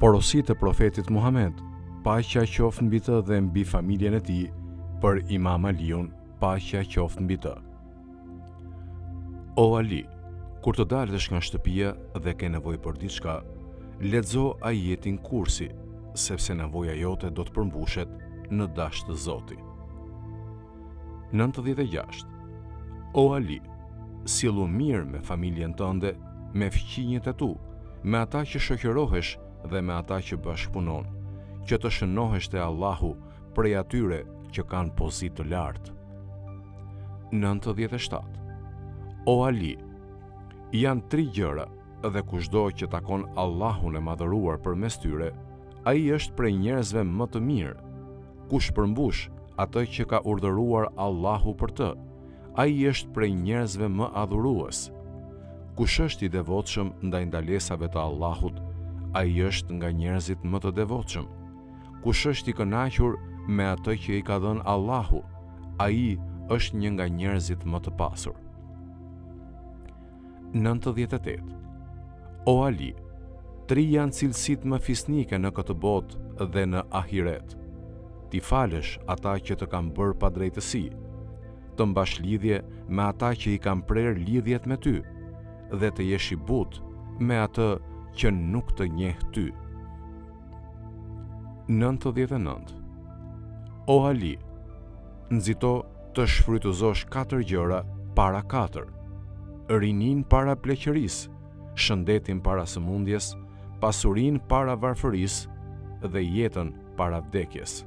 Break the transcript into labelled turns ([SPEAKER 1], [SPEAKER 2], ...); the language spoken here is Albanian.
[SPEAKER 1] Porositë e profetit Muhammed, paqja qoftë mbi të dhe mbi familjen e tij, për Imam Aliun, paqja qoftë mbi të. O Ali, kur të dalësh nga shtëpia dhe ke nevojë për diçka, lexo ajetin Kursi, sepse nevoja jote do të përmbushet në dash të Zotit. 96. O Ali, sillu mirë me familjen tënde, me fëmijët e tu, me ata që shoqërohesh dhe me ata që bashkëpunon, që të shënohesh te Allahu prej atyre që kanë pozitë të lartë. 97. O Ali, janë 3 gjëra dhe kushdo që takon Allahun e madhëruar përmes tyre, ai është prej njerëzve më të mirë. Kush përmbush atë që ka urdhëruar Allahu për të, ai është prej njerëzve më adhurues. Kush është i devotshëm ndaj ndalesave të Allahut, ai është nga njerëzit më të devotshëm. Kush është i kënaqur me atë që i ka dhënë Allahu, ai është një nga njerëzit më të pasur. 98. O Ali, 3 janë cilësitë më fisnike në këtë botë dhe në ahiret. Ti falësh ata që të kanë bërë pa drejtësi, të mbash lidhje me ata që i kanë prerë lidhjet me ty, dhe të jesh i butë me atë që nuk të njeh ty. 99. O Ali, nxito të shfrytëzosh 4 gjëra para 4. Rinin para pleqërisë, shëndetin para sëmundjes, pasurinë para varfërisë dhe jetën para vdekjes.